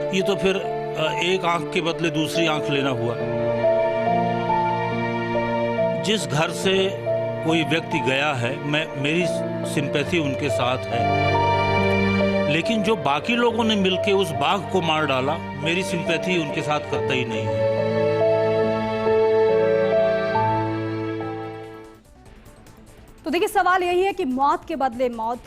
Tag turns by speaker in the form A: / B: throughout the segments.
A: ये तो फिर एक आंख के बदले दूसरी आंख लेना हुआ। जिस घर से कोई व्यक्ति गया है, मेरी सिंपैथी उनके साथ है, लेकिन जो बाकी लोगों ने मिलकर उस बाघ को मार डाला, मेरी सिंपैथी उनके साथ कतई नहीं है।
B: तो देखिए, सवाल यही है कि मौत के बदले मौत,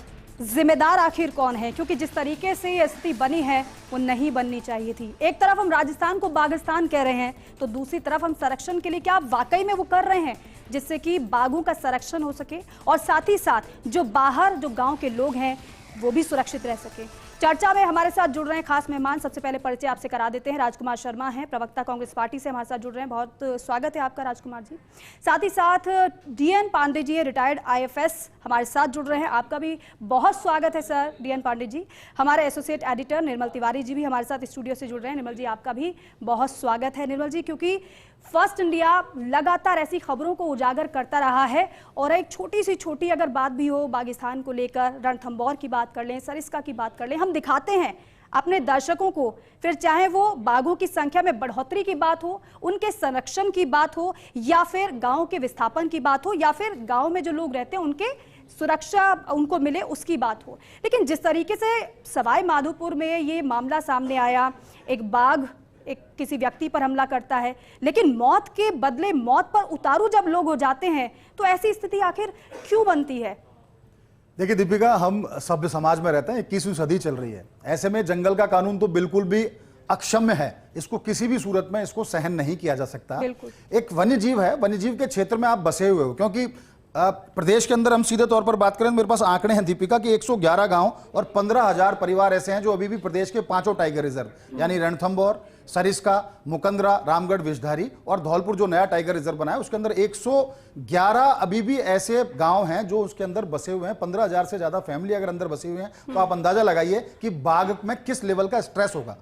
B: जिम्मेदार आखिर कौन है? क्योंकि जिस तरीके से ये स्थिति बनी है वो नहीं बननी चाहिए थी। एक तरफ हम राजस्थान को बाघिस्तान कह रहे हैं, तो दूसरी तरफ हम संरक्षण के लिए क्या वाकई में वो कर रहे हैं जिससे कि बाघों का संरक्षण हो सके और साथ ही साथ जो बाहर जो गांव के लोग हैं वो भी सुरक्षित रह सके। चर्चा में हमारे साथ जुड़ रहे हैं खास मेहमान। सबसे पहले परिचय आपसे करा देते हैं। राजकुमार शर्मा हैं, प्रवक्ता कांग्रेस पार्टी से हमारे साथ जुड़ रहे हैं। बहुत स्वागत है आपका राजकुमार जी। साथ ही साथ DN Pandey ji, retired IFS, हमारे साथ जुड़ रहे हैं। आपका भी बहुत स्वागत है सर डीएन पांडे जी। हमारे एसोसिएट एडिटर निर्मल तिवारी जी भी हमारे साथ स्टूडियो से जुड़ रहे हैं। निर्मल जी, आपका भी बहुत स्वागत है। निर्मल जी, क्योंकि फर्स्ट इंडिया लगातार ऐसी खबरों को उजागर करता रहा है और एक छोटी अगर बात भी हो पाकिस्तान को लेकर, रणथंभौर की बात कर लें, सरिस्का की बात कर लें, हम दिखाते हैं अपने दर्शकों को, फिर चाहे वो बाघों की संख्या में बढ़ोतरी की बात हो, उनके संरक्षण की बात हो, या फिर गांव के विस्थापन की बात हो, या फिर गांव में जो लोग रहते हैं उनके सुरक्षा उनको मिले उसकी बात हो। लेकिन जिस तरीके से सवाई माधोपुर में ये मामला सामने आया, एक बाघ एक किसी व्यक्ति पर हमला करता है, लेकिन मौत के बदले मौत पर उतारू जब लोग हो जाते हैं, तो ऐसी स्थिति आखिर क्यों बनती है?
C: देखिए दीपिका, हम सभ्य समाज में रहते हैं, 21वीं सदी चल रही है। ऐसे में जंगल का कानून तो बिल्कुल भी अक्षम्य है, इसको किसी भी सूरत में इसको सहन नहीं किया जा सकता। एक वन्य जीव है, वन्य जीव के क्षेत्र में आप बसे हुए हो, क्योंकि प्रदेश के अंदर हम सीधे तौर पर बात करें, मेरे पास आंकड़े हैं दीपिका कि 111 गांव और 15,000 परिवार ऐसे हैं जो अभी भी प्रदेश के 5 टाइगर रिजर्व यानी रणथंभौर, सरिस्का, मुकंदरा, रामगढ़, विषधारी और धौलपुर जो नया टाइगर रिजर्व बना है उसके अंदर 111 अभी भी ऐसे गांव हैं जो उसके अंदर बसे हुए हैं। 15,000 से ज्यादा फैमिली अगर अंदर बसे हुए हैं तो आप अंदाजा लगाइए कि बाघ में किस लेवल का स्ट्रेस होगा।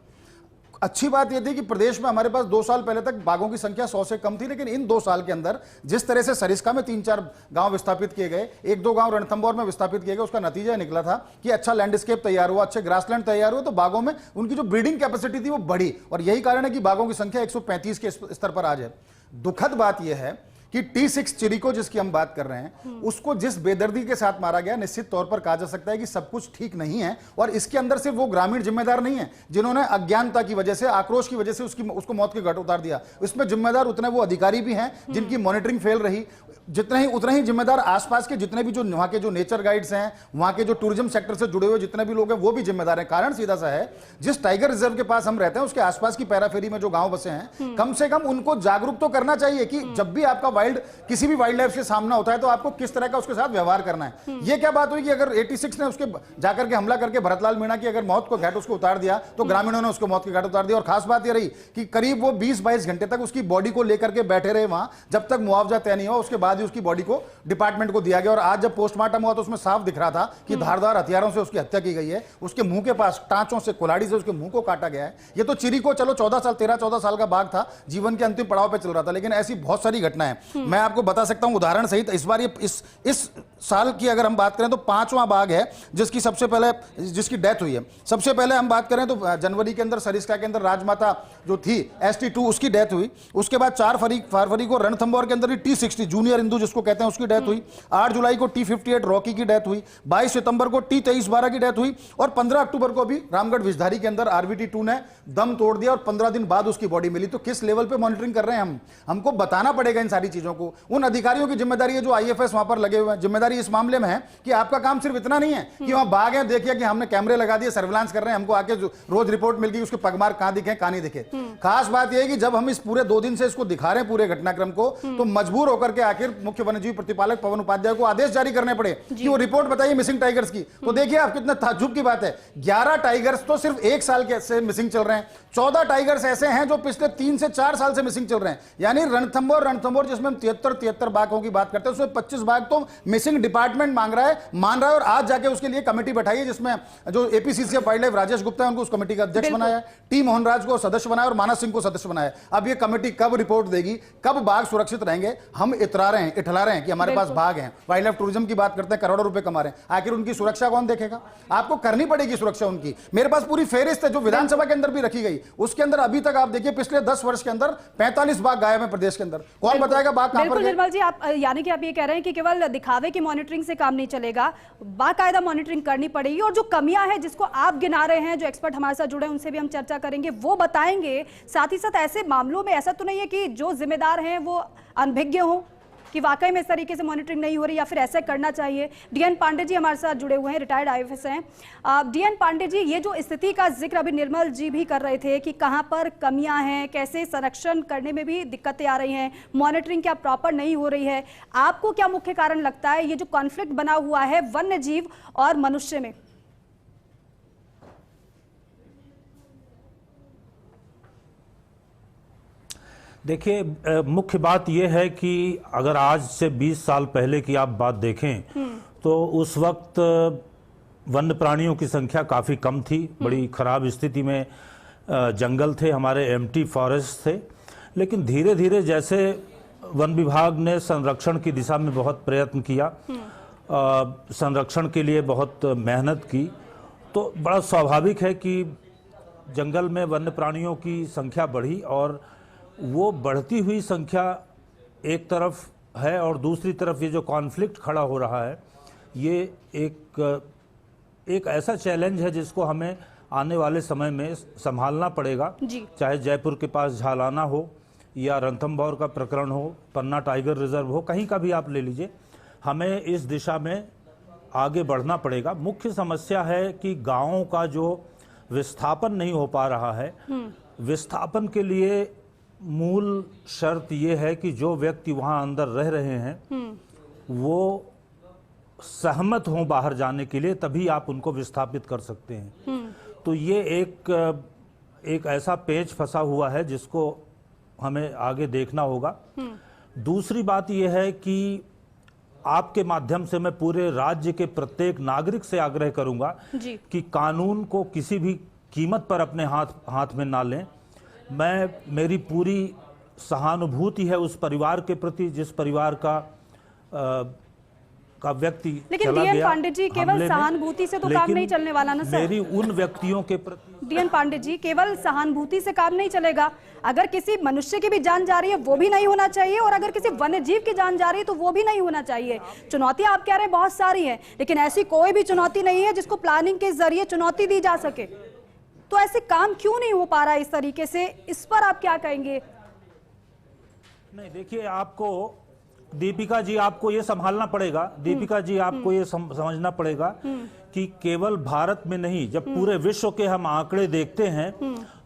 C: अच्छी बात यह थी कि प्रदेश में हमारे पास 2 साल पहले तक बाघों की संख्या 100 से कम थी, लेकिन इन 2 साल के अंदर जिस तरह से सरिस्का में 3-4 गांव विस्थापित किए गए, 1-2 गांव रणथंभौर में विस्थापित किए गए, उसका नतीजा निकला था कि अच्छा लैंडस्केप तैयार हुआ, अच्छे ग्रासलैंड तैयार हुए, तो बाघों में उनकी जो ब्रीडिंग कैपेसिटी थी वो बढ़ी और यही कारण है कि बाघों की संख्या 135 के स्तर पर आज है। दुखद बात यह है कि T6 चिरिको जिसकी हम बात कर रहे हैं, उसको जिस बेदर्दी के साथ मारा गया, निश्चित तौर पर कहा जा सकता है कि सब कुछ ठीक नहीं है और इसके अंदर से वो ग्रामीण जिम्मेदार नहीं है जिन्होंने अज्ञानता की वजह से, आक्रोश की वजह से उसको मौत के घाट उतार दिया। इसमें जिम्मेदार उतने वो अधिकारी भी हैं जिनकी मॉनिटरिंग फेल रही, उतने ही जिम्मेदार आसपास के जितने भी जो वहां के जो नेचर गाइड्स हैं, वहां के जो टूरिज्म सेक्टर से जुड़े हुए जितने भी लोग हैं वो भी जिम्मेदार हैं। कारण सीधा सा है, जिस टाइगर रिजर्व के पास हम रहते हैं उसके आसपास की पैराफेरी में जो गांव बसे हैं, कम से कम उनको जागरूक तो करना चाहिए कि जब भी आपका किसी भी वाइल्ड लाइफ से सामना होता है तो आपको किस तरह का उसके साथ व्यवहार करना है। ये क्या बात हुई कि अगर 86 ने उसके जाकर के हमला करके भरतलाल मीणा की अगर मौत को घाट उसको उतार दिया तो ग्रामीणों ने उसको मौत के घाट उतार दिया। और खास बात यह रही कि करीब वो 20-22 घंटे तक उसकी बॉडी को लेकर के बैठे रहे वहां, जब तक मुआवजा तय नहीं हुआ, उसके बाद ही उसकी बॉडी को डिपार्टमेंट को दिया गया। और आज जब पोस्टमार्टम हुआ तो उसमें साफ दिख रहा था कि धारदार हथियारों से उसकी हत्या की गई है, उसके मुंह के पास टांचों से, कुल्हाड़ी से उसके मुंह को काटा गया है। ये तो चिरिको चलो 13-14 साल का बाघ था, जीवन के अंतिम पड़ाव पे चल रहा था, लेकिन ऐसी बहुत सारी घटनाएं मैं आपको बता सकता हूं उदाहरण सहित। इस बार ये इस साल की अगर हम बात करें तो 5वां बाघ है जिसकी सबसे पहले जिसकी डेथ हुई है। सबसे पहले हम बात करें तो जनवरी के अंदर सरिस्का के अंदर राजमाता जो थी ST2 उसकी डेथ हुई। उसके बाद 4 फरवरी को रणथंभौर के अंदर T60 जूनियर इंदू जिसको कहते हैं उसकी डेथ हुई। 8 जुलाई को T58 रॉकी की डेथ हुई। 22 सितंबर को T2312 की डेथ हुई और 15 अक्टूबर को भी रामगढ़ विषधारी के अंदर RVT2 ने दम तोड़ दिया और 15 दिन बाद उसकी बॉडी मिली। तो किस लेवल पे मॉनिटरिंग कर रहे हैं हमको बताना पड़ेगा इन सारी चीजों को। उन अधिकारियों की जिम्मेदारी है जो IFS वहां पर लगे हुए हैं। जिम्मेदारी इस मामले में है कि आपका काम सिर्फ इतना नहीं है कि वहां बाघ है, देखिए कि हमने कैमरे लगा दिए, सर्विलांस कर रहे हैं, हमको आके रोज रिपोर्ट मिल गई उसके पगमार कहां दिखे कहां नहीं दिखे। खास बात यह है कि जब हम इस पूरे 2 दिन से इसको दिखा रहे हैं पूरे घटनाक्रम को, तो मजबूर होकर के आखिर मुख्य वन्यजीव प्रतिपालक पवन उपाध्याय को आदेश जारी करने पड़े कि वो रिपोर्ट बताइए मिसिंग टाइगर्स की। तो देखिए आप कितना ताज्जुब की बात है, 11 टाइगर्स तो सिर्फ 1 साल से मिसिंग चल रहे हैं, 14 टाइगर्स ऐसे हैं जो पिछले 3 से 4 साल से मिसिंग चल रहे हैं। यानी रणथंभौर जिसमें हम 73 बाघों की बात करते हैं, उसमें 25 बाघ तो मिसिंग डिपार्टमेंट मान रहा है, और आज जाके उसके लिए कमेटी बैठाई है, जिसमें जो APCC of wild life Rajesh Gupta है उनको उस कमेटी का अध्यक्ष बनाया है, टी मोहन राज को सदस्य बनाया और मानस सिंह को सदस्य बनाया। अब ये कमेटी कब रिपोर्ट देगी, कब बाघ सुरक्षित रहेंगे? हम इठला रहे हैं कि हमारे पास बाघ हैं, वाइल्ड लाइफ टूरिज्म की बात करते हैं, करोड़ों रुपए कमा रहे हैं, आखिर उनकी सुरक्षा कौन देखेगा? आपको करनी पड़ेगी सुरक्षा उनकी। मेरे पास पूरी फेहरिस्त है जो विधानसभा के अंदर भी रखी गई, उसके अंदर अभी तक आप देखिए पिछले 10 वर्ष के अंदर 45 बाघ गायब है प्रदेश के अंदर। कौन बताएगा बाघ कहां पर गए?
B: निर्मल जी, आप यानी कि आप ये कह रहे हैं कि केवल दिखावे की मॉनिटरिंग से काम नहीं चलेगा, बाकायदा मॉनिटरिंग करनी पड़ेगी, और जो कमियां हैं जिसको आप गिना रहे हैं, जो एक्सपर्ट हमारे साथ जुड़े हैं उनसे भी हम चर्चा करेंगे, वो बताएंगे। साथ ही साथ ऐसे मामलों में ऐसा तो नहीं है कि जो जिम्मेदार हैं वो अनभिज्ञ हों, कि वाकई में इस तरीके से मॉनिटरिंग नहीं हो रही या फिर ऐसा करना चाहिए। डीएन पांडे जी हमारे साथ जुड़े हुए हैं, रिटायर्ड आईएफएस हैं। डीएन पांडे जी, ये जो स्थिति का जिक्र अभी निर्मल जी भी कर रहे थे कि कहां पर कमियां हैं, कैसे संरक्षण करने में भी दिक्कतें आ रही हैं, मॉनिटरिंग क्या प्रॉपर नहीं हो रही है, आपको क्या मुख्य कारण लगता है ये जो कॉन्फ्लिक्ट बना हुआ है वन्य जीव और मनुष्य में?
A: देखिए, मुख्य बात यह है कि अगर आज से 20 साल पहले की आप बात देखें तो उस वक्त वन्य प्राणियों की संख्या काफ़ी कम थी, बड़ी खराब स्थिति में जंगल थे, हमारे एम्प्टी फॉरेस्ट थे। लेकिन धीरे धीरे जैसे वन विभाग ने संरक्षण की दिशा में बहुत प्रयत्न किया, संरक्षण के लिए बहुत मेहनत की, तो बड़ा स्वाभाविक है कि जंगल में वन्य प्राणियों की संख्या बढ़ी, और वो बढ़ती हुई संख्या एक तरफ है और दूसरी तरफ ये जो कॉन्फ्लिक्ट खड़ा हो रहा है, ये एक ऐसा चैलेंज है जिसको हमें आने वाले समय में संभालना पड़ेगा। चाहे जयपुर के पास झालाना हो या रणथंभौर का प्रकरण हो, पन्ना टाइगर रिजर्व हो, कहीं का भी आप ले लीजिए, हमें इस दिशा में आगे बढ़ना पड़ेगा। मुख्य समस्या है कि गाँवों का जो विस्थापन नहीं हो पा रहा है, विस्थापन के लिए मूल शर्त ये है कि जो व्यक्ति वहां अंदर रह रहे हैं वो सहमत हों बाहर जाने के लिए, तभी आप उनको विस्थापित कर सकते हैं। तो ये एक ऐसा पेच फंसा हुआ है जिसको हमें आगे देखना होगा। दूसरी बात यह है कि आपके माध्यम से मैं पूरे राज्य के प्रत्येक नागरिक से आग्रह करूंगा कि कानून को किसी भी कीमत पर अपने हाथ में ना लें। मेरी पूरी सहानुभूति है उस परिवार के प्रति जिस परिवार का व्यक्ति
B: लेकिन डीएन पांडे जी, केवल सहानुभूति से तो काम नहीं चलने वाला ना सर।
A: मेरी उन व्यक्तियों के प्रति,
B: डीएन पांडे जी, केवल सहानुभूति से काम नहीं चलेगा। अगर किसी मनुष्य की भी जान जा रही है वो भी नहीं होना चाहिए, और अगर किसी वन्य जीव की जान जा रही है तो वो भी नहीं होना चाहिए। चुनौतियां आप कह रहे हैं बहुत सारी है, लेकिन ऐसी कोई भी चुनौती नहीं है जिसको प्लानिंग के जरिए चुनौती दी जा सके। तो ऐसे काम क्यों नहीं हो पा रहा है इस तरीके से, इस पर आप क्या कहेंगे?
A: नहीं, देखिए, आपको दीपिका जी, आपको ये संभालना पड़ेगा, दीपिका जी, आपको ये समझना पड़ेगा कि केवल भारत में नहीं, जब पूरे विश्व के हम आंकड़े देखते हैं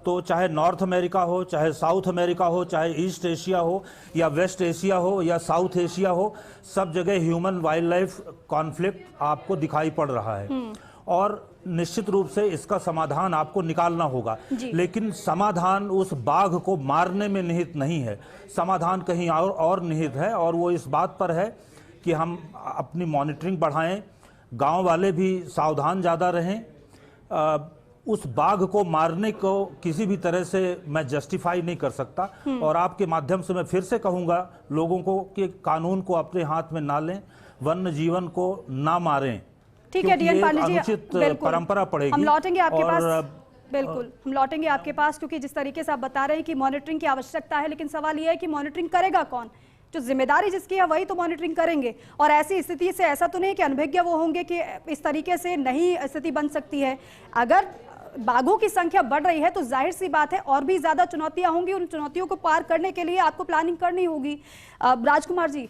A: तो चाहे नॉर्थ अमेरिका हो, चाहे साउथ अमेरिका हो, चाहे ईस्ट एशिया हो या वेस्ट एशिया हो या साउथ एशिया हो, सब जगह ह्यूमन वाइल्ड लाइफ कॉन्फ्लिक्ट आपको दिखाई पड़ रहा है। और निश्चित रूप से इसका समाधान आपको निकालना होगा, लेकिन समाधान उस बाघ को मारने में निहित नहीं है, समाधान कहीं और निहित है, और वो इस बात पर है कि हम अपनी मॉनिटरिंग बढ़ाएं, गांव वाले भी सावधान ज़्यादा रहें। उस बाघ को मारने को किसी भी तरह से मैं जस्टिफाई नहीं कर सकता, और आपके माध्यम से मैं फिर से कहूँगा लोगों को कि कानून को अपने हाथ में ना लें, वन्य जीवन को ना मारें।
B: ठीक है डीएन पांडे जी,
A: अनुचित परंपरा पड़ेगी।
B: हम लौटेंगे आपके पास, बिल्कुल हम लौटेंगे आपके पास, क्योंकि जिस तरीके से आप बता रहे हैं कि मॉनिटरिंग की आवश्यकता है, लेकिन सवाल यह है कि मॉनिटरिंग करेगा कौन? जो जिम्मेदारी जिसकी है वही तो मॉनिटरिंग करेंगे। और ऐसी स्थिति से ऐसा तो नहीं कि अनभिज्ञ वो होंगे कि इस तरीके से नहीं स्थिति बन सकती है। अगर बाघों की संख्या बढ़ रही है तो जाहिर सी बात है और भी ज्यादा चुनौतियां होंगी, उन चुनौतियों को पार करने के लिए आपको प्लानिंग करनी होगी। राजकुमार जी,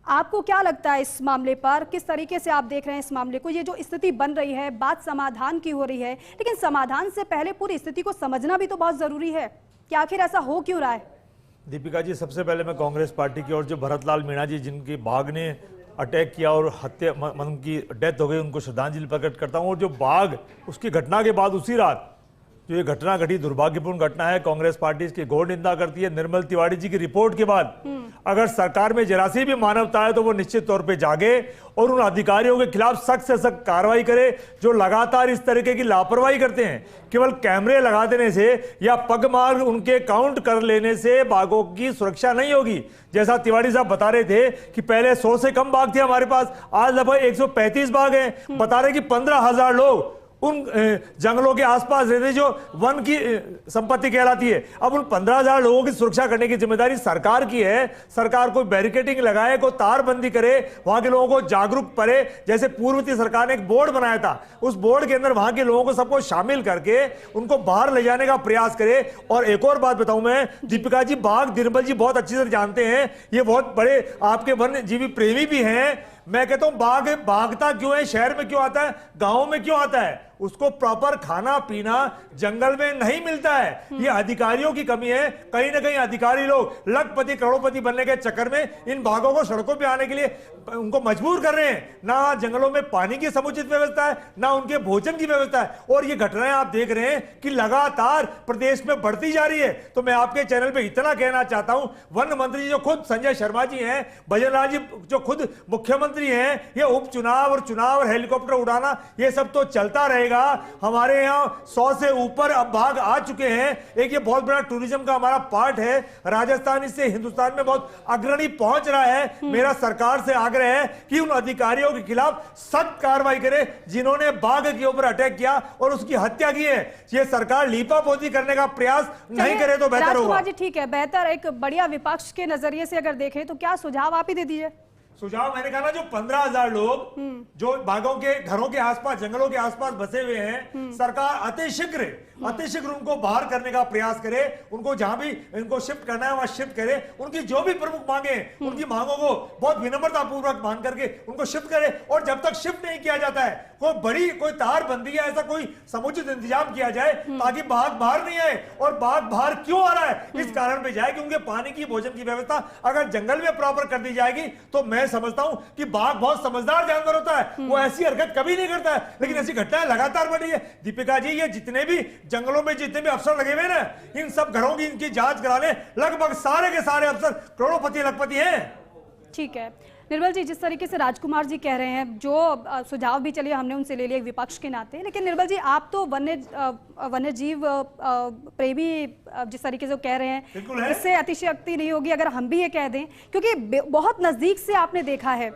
B: आपको क्या लगता है इस मामले पर, किस तरीके से आप देख रहे हैं इस मामले को? ये जो स्थिति बन रही है, बात समाधान की हो रही है, लेकिन समाधान से पहले पूरी स्थिति को समझना भी तो बहुत जरूरी है कि आखिर ऐसा हो क्यों रहा है।
D: दीपिका जी, सबसे पहले मैं कांग्रेस पार्टी की और जो भरतलाल मीणा जी जिनकी बाघ ने अटैक किया और हत्या उनकी डेथ हो गई, उनको श्रद्धांजलि प्रकट करता हूँ। और जो बाघ उसकी घटना के बाद उसी रात जो ये घटना घटी दुर्भाग्यपूर्ण घटना है, कांग्रेस पार्टी इसकी घोर निंदा करती है। निर्मल तिवारी जी की रिपोर्ट के बाद अगर सरकार में जरा सी भी मानवता है तो वो निश्चित तौर पे जागे और उन अधिकारियों के खिलाफ सख्त से सख्त कार्रवाई करे जो लगातार इस तरीके की लापरवाही करते हैं। केवल कैमरे लगा देने से या पग मार उनके काउंट कर लेने से बाघों की सुरक्षा नहीं होगी। जैसा तिवारी साहब बता रहे थे कि पहले 100 से कम बाघ थे हमारे पास, आज लगभग 135 बाघ हैं। बता रहे कि 15,000 लोग उन जंगलों के आसपास रहते जो वन की संपत्ति कहलाती है। अब उन 15,000 लोगों की सुरक्षा करने की जिम्मेदारी सरकार की है। सरकार कोई बैरिकेडिंग लगाए, कोई तारबंदी करे, वहां के लोगों को जागरूक करे। जैसे पूर्व की सरकार ने एक बोर्ड बनाया था, उस बोर्ड के अंदर वहां के लोगों को सबको शामिल करके उनको बाहर ले जाने का प्रयास करे। और एक और बात बताऊं मैं, दीपिका जी, बाघ निर्मल जी बहुत अच्छी तरह जानते हैं, ये बहुत बड़े आपके वन्य जीवी प्रेमी भी हैं। मैं कहता हूं बाघ भागता क्यों है, शहर में क्यों आता है, गांव में क्यों आता है? उसको प्रॉपर खाना पीना जंगल में नहीं मिलता है। ये अधिकारियों की कमी है। कहीं ना कहीं अधिकारी लोग लखपति करोड़पति बनने के चक्कर में इन बाघों को सड़कों पे आने के लिए उनको मजबूर कर रहे हैं। ना जंगलों में पानी की समुचित व्यवस्था है, ना उनके भोजन की व्यवस्था है। और ये घटनाएं आप देख रहे हैं कि लगातार प्रदेश में बढ़ती जा रही है। तो मैं आपके चैनल पे इतना कहना चाहता हूं, वन मंत्री जो खुद संजय शर्मा जी हैं, भजनलाल जी जो खुद मुख्यमंत्री हैं, ये उपचुनाव और चुनाव और हेलीकॉप्टर उड़ाना ये सब तो चलता रहेगा। हमारे यहाँ 100 से ऊपर अब बाघ आ चुके हैं। एक ये बहुत बड़ा टूरिज्म का हमारा पार्ट है। राजस्थान इससे हिंदुस्तान में बहुत अग्रणी पहुंच रहा है। मेरा सरकार से आग्रह है कि उन अधिकारियों के खिलाफ सख्त कार्रवाई करे जिन्होंने बाघ के ऊपर अटैक किया और उसकी हत्या की है। ये सरकार लीपापोती करने का प्रयास नहीं करे तो बेहतर होगा।
B: जी ठीक है, बेहतर एक बढ़िया विपक्ष के नजरिए से अगर देखें तो क्या सुझाव आप ही दे दीजिए।
D: सुझाव मैंने कहा ना, जो 15,000 लोग जो बाघों के घरों के आसपास जंगलों के आसपास बसे हुए हैं, सरकार अतिशीघ्र उनको बाहर करने का प्रयास करे। उनको जहां भी इनको शिफ्ट करना है वहां शिफ्ट करे। उनकी जो भी प्रमुख मांगे हैं उनकी मांगों को बहुत विनम्रता पूर्वक मान करके उनको शिफ्ट करे। और जब तक शिफ्ट नहीं किया जाता है कोई तार बंदी या ऐसा कोई समुचित इंतजाम किया जाए ताकि बाघ बाहर नहीं आए। और बाघ बाहर क्यों आ रहा है, इस कारण पे जाए कि उनके पानी की भोजन की व्यवस्था अगर जंगल में प्रॉपर कर दी जाएगी तो मैं समझता हूं कि बाघ बहुत समझदार जानवर होता है, वो ऐसी हरकत कभी नहीं करता है। लेकिन ऐसी घटनाएं लगातार बढ़ रही है। दीपिका जी, ये जितने भी जंगलों में जितने भी अफसर लगे हुए ना, इन सब घरों की इनकी जांच कराने लगभग सारे के सारे अफसर करोड़पति लखपति हैं। ठीक है
B: निर्मल जी, जिस तरीके से राजकुमार जी कह रहे हैं, जो सुझाव भी चलिए हमने उनसे ले लिए विपक्ष के नाते, लेकिन निर्मल जी आप तो वन्य जीव प्रेमी जिस तरीके से कह रहे हैं, इससे अतिशयोक्ति नहीं होगी अगर हम भी ये कह दें, क्योंकि बहुत नजदीक से आपने देखा है।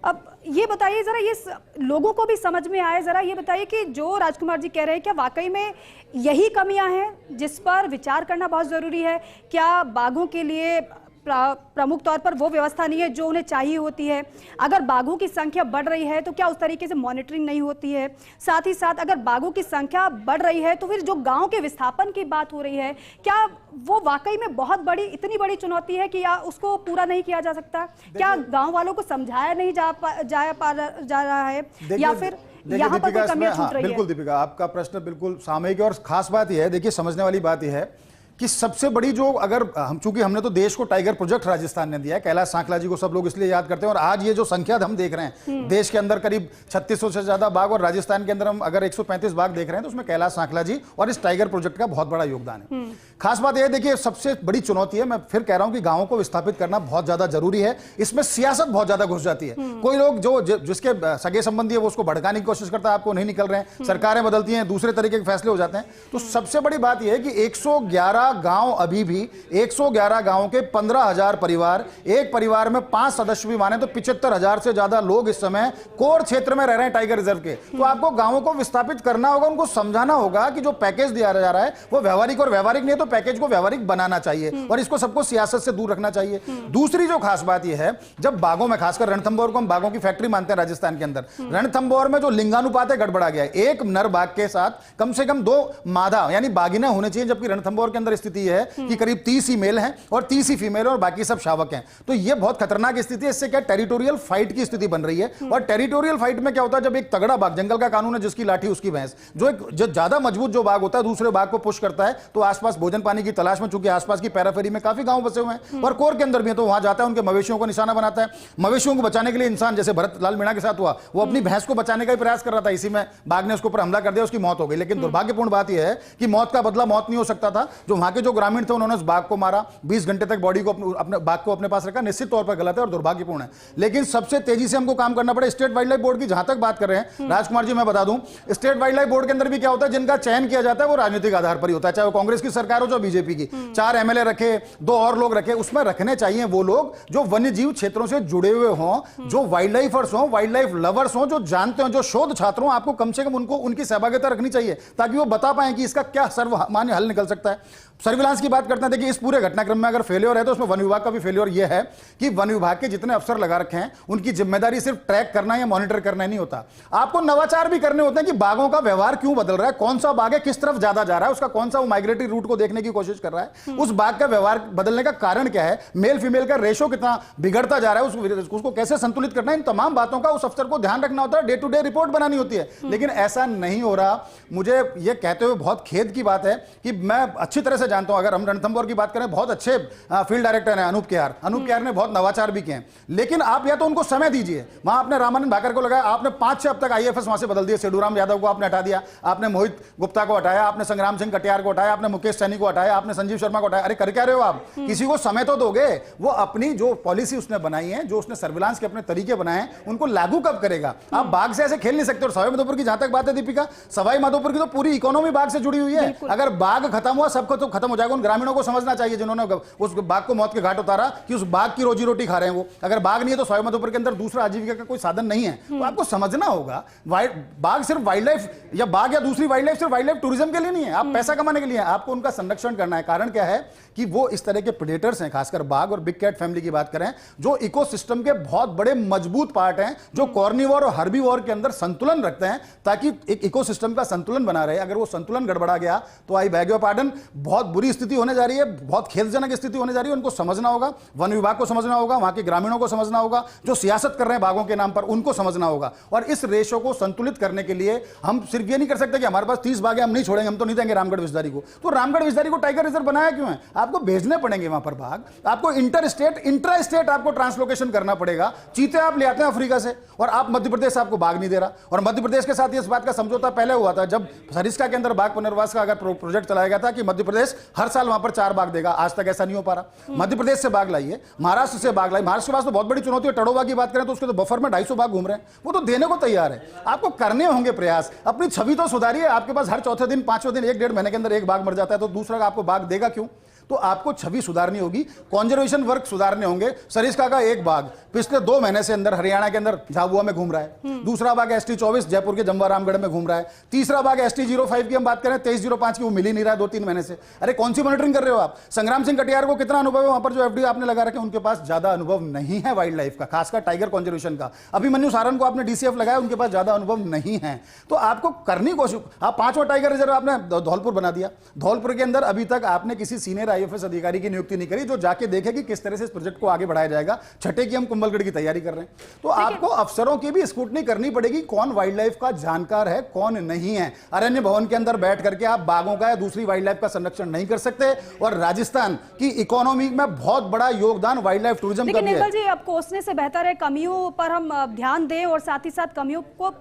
B: अब ये बताइए जरा, ये लोगों को भी समझ में आए, जरा ये बताइए कि जो राजकुमार जी कह रहे हैं क्या वाकई में यही कमियां हैं जिस पर विचार करना बहुत जरूरी है? क्या बाघों के लिए प्रमुख तौर पर वो व्यवस्था नहीं है जो उन्हें चाहिए होती है? अगर बाघों की संख्या बढ़ रही है तो क्या उस तरीके से मॉनिटरिंग नहीं होती है? साथ ही साथ अगर बाघों की संख्या बढ़ रही है तो फिर जो गांव के विस्थापन की बात हो रही है, क्या वो वाकई में बहुत बड़ी, इतनी बड़ी चुनौती है कि या उसको पूरा नहीं किया जा सकता? क्या गांव वालों को समझाया नहीं जा रहा है, या फिर यहाँ पर कोई कमियां छूट रही है?
C: बिल्कुल दीपिका, आपका प्रश्न बिल्कुल सामयिक है। और खास बात यह है, देखिए समझने वाली बात यह है कि सबसे बड़ी जो, अगर हम, चूंकि हमने तो देश को टाइगर प्रोजेक्ट राजस्थान ने दिया है, कैलाश सांकला जी को सब लोग इसलिए याद करते हैं। और आज ये जो संख्या हम देख रहे हैं, देश के अंदर करीब 3600 से ज्यादा बाघ और राजस्थान के अंदर हम अगर 135 बाघ देख रहे हैं, तो उसमें कैलाश सांकला जी और इस टाइगर प्रोजेक्ट का बहुत बड़ा योगदान है। खास बात यह देखिए, सबसे बड़ी चुनौती है, मैं फिर कह रहा हूं कि गांवों को विस्थापित करना बहुत ज्यादा जरूरी है। इसमें सियासत बहुत ज्यादा घुस जाती है। कोई लोग जिसके सगे संबंधी है वो उसको भड़काने की कोशिश करता है, आपको नहीं निकल रहे हैं, सरकारें बदलती हैं, दूसरे तरीके के फैसले हो जाते हैं। तो सबसे बड़ी बात यह है कि 111 गांव, अभी भी 111 गांवों के 15,000 परिवार, एक परिवार में 5 सदस्य भी माने तो 75,000 से ज्यादा लोग इस समय कोर क्षेत्र में रह रहे हैं टाइगर रिजर्व के। तो आपको गांवों को विस्थापित करना होगा, उनको समझाना होगा कि जो पैकेज दिया जा रहा है वो व्यवहारिक और व्यवहारिक नहीं है, तो पैकेज को व्यवहारिक बनाना चाहिए और इसको सबको सियासत से दूर रखना चाहिए। दूसरी जो खास बात यह है, जब बाघों में, खासकर रणथंभौर को हम बाघों की फैक्ट्री मानते हैं राजस्थान के अंदर, रणथंभौर में जो लिंगानुपात है गड़बड़ा गया है। एक नर बाघ के साथ कम से कम 2 मादा यानी बाघिना होने चाहिए, जबकि रणथंभौर के अंदर अंदर स्थिति है कि करीब 30 ही मेल हैं और 30 ही फीमेल और बाकी सब शावक हैं। तो ये बहुत खतरनाक स्थिति है। इससे क्या टेरिटोरियल फाइट की स्थिति बन रही है। और टेरिटोरियल फाइट में क्या होता है, जब एक तगड़ा बाघ, जंगल का कानून है जिसकी लाठी उसकी भैंस, जो ज्यादा मजबूत जो बाघ होता है दूसरे बाघ को पुश करता है, तो आसपास भोजन पानी की तलाश में, चूंकि आसपास की पैराफेरी में काफी गांव बसे हुए हैं और कोर के अंदर भी है, तो वहां जाता है, उनके मवेशियों को निशाना बनाता है। मवेशियों को बचाने के लिए इंसान, जैसे भरत लाल मीणा के साथ हुआ, वो अपनी भैंस को बचाने का ही प्रयास कर रहा था, इसी में बाघ ने उसके ऊपर हमला कर दिया, उसकी मौत हो गई। लेकिन दुर्भाग्यपूर्ण बात यह है कि मौत का बदला मौत नहीं हो सकता था। जो वहां के जो ग्रामीण थे उन्होंने उस बाघ को मारा, 20 घंटे तक बॉडी को अपने बाघ को अपने पास रखा, निश्चित तौर पर गलत है और दुर्भाग्यपूर्ण है। लेकिन सबसे तेजी से हमको काम करना पड़े। स्टेट वाइल्ड लाइफ बोर्ड की जहां तक बात कर रहे हैं राजकुमार जी, मैं बता दूं, स्टेट वाइल्ड लाइफ बोर्ड के अंदर भी क्या होता है, जिनका चयन किया जाता है वो राजनीतिक आधार पर ही होता है, चाहे वो कांग्रेस की सरकार हो, चाहे बीजेपी की। 4 एमएलए रखे, 2 और लोग रखे, उसमें रखने चाहिए वो लोग जो वन्य जीव क्षेत्रों से जुड़े हुए हों, जो वाइल्ड लाइफर्स हों, वाइल्ड लाइफ लवर्स हों, जो जानते हो, जो शोध छात्र हों। आपको कम से कम उनको, उनकी सहभागिता रखनी चाहिए ताकि वो बता पाएं कि इसका क्या सर्वमान्य हल निकल सकता है। सर्विलांस की बात करते हैं। देखिए, इस पूरे घटनाक्रम में अगर फेलियर है तो उसमें वन विभाग का भी फेलियर यह है कि वन विभाग के जितने अफसर लगा रखे हैं उनकी जिम्मेदारी सिर्फ ट्रैक करना या मॉनिटर करना नहीं होता, आपको नवाचार भी करने होते हैं कि बाघों का व्यवहार क्यों बदल रहा है, कौन सा बाघ है, किस तरफ ज्यादा जा रहा है, उसका कौन सा वो माइग्रेटरी रूट को देखने की कोशिश कर रहा है, उस बाघ का व्यवहार बदलने का कारण क्या है, मेल फीमेल का रेशो कितना बिगड़ता जा रहा है, उसको कैसे संतुलित करना है। इन तमाम बातों का उस अफसर को ध्यान रखना होता है, डे टू डे रिपोर्ट बनानी होती है। लेकिन ऐसा नहीं हो रहा। मुझे यह कहते हुए बहुत खेद की बात है कि मैं अच्छी तरह से जानता हूं, अगर हम रणथंभौर की बात करें, बहुत अच्छे फील्ड डायरेक्टर हैं अनूप केआर ने बहुत नवाचार भी किए हैं। लेकिन आप या तो उनको समय दीजिए। वहां आपने रामानंद भाकर को लगाया, आपने 5-6 अब तक आईएफएस वहां से बदल दिए। सेडूराम यादव को आपने हटा दिया, आपने मोहित गुप्ता को हटाया, आपने संग्राम सिंह कटियार को हटाया, आपने मुकेश सैनी को हटाया, आपने संजीव शर्मा को हटाया। अरे कर क्या रहे हो आप? किसी को समय तो दोगे। वो अपनी जो पॉलिसी उसने बनाई है, जो उसने सर्विलांस के अपने तरीके बनाए हैं, उनको लागू कब करेगा? आप बाघ से ऐसे खेल नहीं सकते। और सवाई माधोपुर की जहां तक बात है दीपिका, सवाई माधोपुर की तो पूरी इकोनॉमी बाघ से जुड़ी हुई है। अगर बाघ खत्म हुआ, सब तो खत्म हो जाएगा। उन ग्रामीणों को समझना चाहिए जिन्होंने उस बाघ को मौत के घाट उतारा कि उस बाघ की रोजी रोटी खा रहे हैं वो। अगर बाघ नहीं है तो सवाई माधोपुर के अंदर दूसरा आजीविका का कोई साधन नहीं है। तो आपको समझना होगा, बाघ सिर्फ वाइल्ड लाइफ या बाघ या दूसरी वाइल्ड लाइफ सिर्फ वाइल्ड लाइफ टूरिज्म के लिए नहीं है। आप पैसा कमाने के लिए है, आपको उनका संरक्षण करना है। कारण क्या है कि वो इस तरह के प्रेडेटर्स हैं, खासकर बाघ और बिग कैट फैमिली की बात करें, जो इकोसिस्टम के बहुत बड़े मजबूत पार्ट हैं, जो कॉर्निवोर और हर्बीवोर के अंदर संतुलन रखते हैं ताकि एक इकोसिस्टम का संतुलन बना रहे। अगर वो संतुलन गड़बड़ा गया तो आई बैग योर पार्डन, बहुत बुरी स्थिति होने जा रही है, बहुत खेदजनक स्थिति होने जा रही है। उनको समझना होगा, वन विभाग को समझना होगा, वहां के ग्रामीणों को समझना होगा, जो सियासत कर रहे हैं बाघों के नाम पर उनको समझना होगा। और इस रेशो को संतुलित करने के लिए हम सिर्फ ये नहीं कर सकते कि हमारे पास 30 बाघ है, हम नहीं छोड़ेंगे, हम तो नहीं देंगे रामगढ़ विस्तारी को। तो रामगढ़ विस्तारी को टाइगर रिजर्व बनाया क्यों है? आपको भेजने पड़ेंगे वहां पर बाघ, आपको इंटर स्टेट इंट्रा स्टेट आपको ट्रांसलोकेशन करना पड़ेगा। चीते आप ले आते हैं अफ्रीका से और आप मध्य प्रदेश आपको बाघ नहीं दे रहा। और मध्य प्रदेश के साथ इस बात का समझौता पहले हुआ था जब सरिस्का के अंदर बाघ पुनर्वास का अगर प्रोजेक्ट चलाया गया था कि मध्य प्रदेश हर साल वहां पर 4 बाघ देगा। आज तक ऐसा नहीं हो पा रहा। मध्य प्रदेश से बाघ लाइए, महाराष्ट्र से बाघ लाइए। महाराष्ट्र के पास तो बहुत बड़ी चुनौती है। टड़ोबा की बात करें तो उसके तो बफर में 250 बाघ घूम रहे हैं, वो तो देने को तैयार है। आपको करने होंगे प्रयास, अपनी छवि तो सुधारिए। आपके पास हर चौथे दिन, 5वें दिन, 1-1.5 महीने के अंदर एक बाघ मर जाता है, तो दूसरा आपको बाघ देगा क्यों? तो आपको छवि सुधारनी होगी, कॉन्जर्वेशन वर्क सुधारने होंगे। सरिस्का का एक बाघ पिछले 2 महीने से अंदर हरियाणा के अंदर झाबुआ में घूम रहा है। दूसरा बाघ ST24 जयपुर के जमवा रामगढ़ में घूम रहा है। तीसरा बाघ ST05 की हम बात करें 2305 की, वो मिल ही नहीं रहा है 2-3 महीने से। अरे कौन सी मॉनिटरिंग कर रहे हो आप? संग्राम सिंह कटियार को कितना अनुभव है वहां पर जो FD आपने लगा रखे, उनके पास ज्यादा अनुभव नहीं है वाइल्ड लाइफ का, खासकर टाइगर कॉन्जर्वेशन का। अभिमन्यु सारन को आपने DCF लगाया, उनके पास ज्यादा अनुभव नहीं है। तो आपको करनी कोशिश, आप 5वां टाइगर रिजर्व आपने धौलपुर बना दिया। धौलपुर के अंदर अभी तक आपने किसी सीनियर IFS अधिकारी की नियुक्ति नहीं करी जो जाके देखे कि किस तरह से इस प्रोजेक्ट को आगे बढ़ाया जाएगा। छठे की हम कुंभलगढ़ की तैयारी कर रहे हैं। तो आपको अफसरों की भी स्क्रूटनी करनी पड़ेगी, कौन वाइल्ड लाइफ का जानकार है, कौन नहीं है। अरण्य भवन के अंदर बैठ करके आप बाघों का या दूसरी वाइल्ड लाइफ का संरक्षण नहीं कर सकते। और राजस्थान की इकोनॉमी में बहुत बड़ा योगदान वाइल्ड लाइफ टूरिज्म का भी है।
B: निर्मल जी, अब कोसने से बेहतर है कमियों पर हम ध्यान दें और साथ ही साथ कमियों को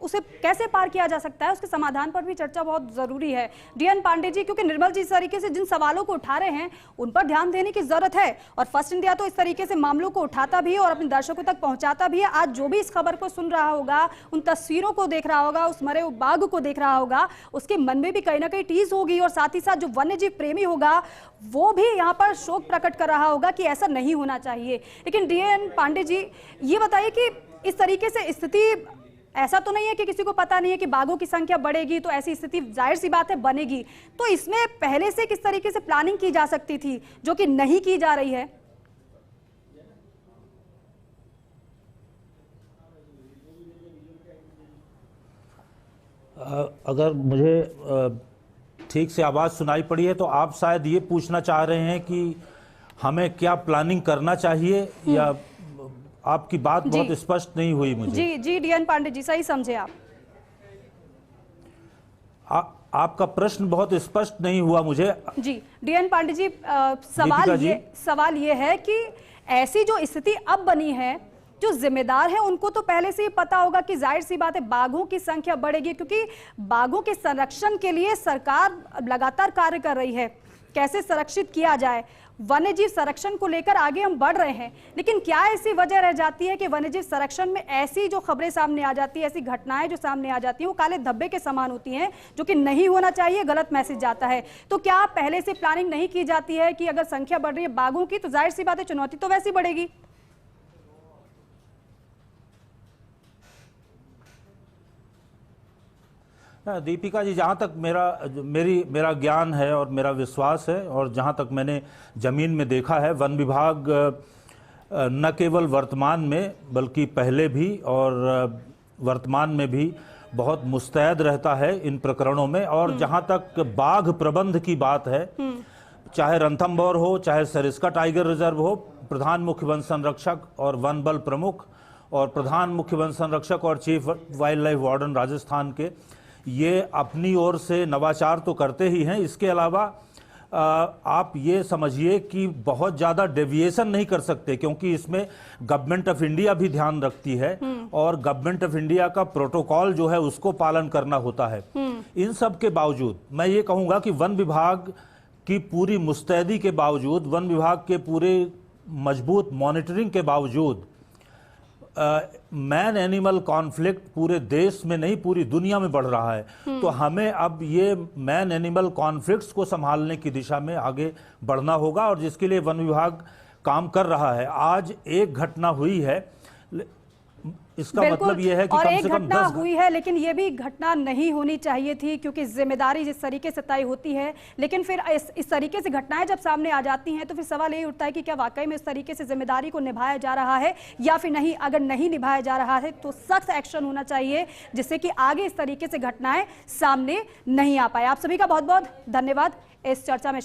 B: उसे कैसे पार किया जा सकता है, उसके समाधान पर भी चर्चा बहुत जरूरी है। DN पांडे जी, क्योंकि निर्मल जी इस तरीके से जिन सवालों को उठा रहे हैं उन पर ध्यान देने की जरूरत है। और फर्स्ट इंडिया तो इस तरीके से मामलों को उठाता भी है और अपने दर्शकों तक पहुंचाता भी है। आज जो भी इस खबर को सुन रहा होगा, उन तस्वीरों को देख रहा होगा, उस मरे बाघ को देख रहा होगा, उसके मन में भी कहीं ना कहीं टीज होगी। और साथ ही साथ जो वन्यजीव प्रेमी होगा वो भी यहाँ पर शोक प्रकट कर रहा होगा कि ऐसा नहीं होना चाहिए। लेकिन DN पांडे जी, ये बताइए कि इस तरीके से स्थिति, ऐसा तो नहीं है कि किसी को पता नहीं है कि बाघों की संख्या बढ़ेगी तो ऐसी स्थिति जाहिर सी बात है बनेगी। तो इसमें पहले से किस तरीके से प्लानिंग की जा सकती थी जो कि नहीं की जा रही है?
A: अगर मुझे ठीक से आवाज़ सुनाई पड़ी है, तो आप शायद ये पूछना चाह रहे हैं कि हमें क्या प्लानिंग करना चाहिए, या आपकी बात बहुत स्पष्ट नहीं हुई मुझे।
B: जी डीएन पांडे जी, सही समझे आप।
A: आपका प्रश्न बहुत स्पष्ट नहीं हुआ मुझे।
B: जी डीएन पांडे जी, सवाल ये है कि ऐसी जो स्थिति अब बनी है, जो जिम्मेदार है उनको तो पहले से ही पता होगा कि जाहिर सी बात है बाघों की संख्या बढ़ेगी, क्योंकि बाघों के संरक्षण के लिए सरकार लगातार कार्य कर रही है। कैसे संरक्षित किया जाए, वन्य जीव संरक्षण को लेकर आगे हम बढ़ रहे हैं, लेकिन क्या ऐसी वजह रह जाती है कि वन्य जीव संरक्षण में ऐसी जो खबरें सामने आ जाती है, ऐसी घटनाएं जो सामने आ जाती है, वो काले धब्बे के समान होती हैं, जो कि नहीं होना चाहिए, गलत मैसेज जाता है। तो क्या पहले से प्लानिंग नहीं की जाती है कि अगर संख्या बढ़ रही है बाघों की, तो जाहिर सी बात है चुनौती तो वैसी बढ़ेगी।
A: दीपिका जी, जहाँ तक मेरा ज्ञान है और मेरा विश्वास है, और जहाँ तक मैंने ज़मीन में देखा है, वन विभाग न केवल वर्तमान में बल्कि पहले भी और वर्तमान में भी बहुत मुस्तैद रहता है इन प्रकरणों में। और जहाँ तक बाघ प्रबंध की बात है, चाहे रणथंभौर हो, चाहे सरिस्का टाइगर रिजर्व हो, प्रधान मुख्य वन संरक्षक और वन बल प्रमुख और प्रधान मुख्य वन संरक्षक और chief wild life warden Rajasthan के, ये अपनी ओर से नवाचार तो करते ही हैं। इसके अलावा आप ये समझिए कि बहुत ज़्यादा डेविएशन नहीं कर सकते, क्योंकि इसमें गवर्नमेंट ऑफ इंडिया भी ध्यान रखती है और गवर्नमेंट ऑफ इंडिया का प्रोटोकॉल जो है उसको पालन करना होता है। इन सब के बावजूद मैं ये कहूँगा कि वन विभाग की पूरी मुस्तैदी के बावजूद, वन विभाग के पूरे मजबूत मॉनिटरिंग के बावजूद मैन एनिमल कॉन्फ्लिक्ट पूरे देश में नहीं पूरी दुनिया में बढ़ रहा है। तो हमें अब ये मैन एनिमल कॉन्फ्लिक्ट्स को संभालने की दिशा में आगे बढ़ना होगा, और जिसके लिए वन विभाग काम कर रहा है। आज एक घटना हुई है, इसका मतलब यह है कि
B: और
A: कम
B: एक
A: से कम
B: घटना
A: 10
B: हुई है, लेकिन ये भी घटना नहीं होनी चाहिए थी, क्योंकि जिम्मेदारी जिस तरीके से तय होती है, लेकिन फिर इस तरीके से घटनाएं जब सामने आ जाती हैं तो फिर सवाल ये उठता है कि क्या वाकई में इस तरीके से जिम्मेदारी को निभाया जा रहा है या फिर नहीं। अगर नहीं निभाया जा रहा है तो सख्त एक्शन होना चाहिए, जिससे कि आगे इस तरीके से घटनाएं सामने नहीं आ पाए। आप सभी का बहुत बहुत धन्यवाद इस चर्चा में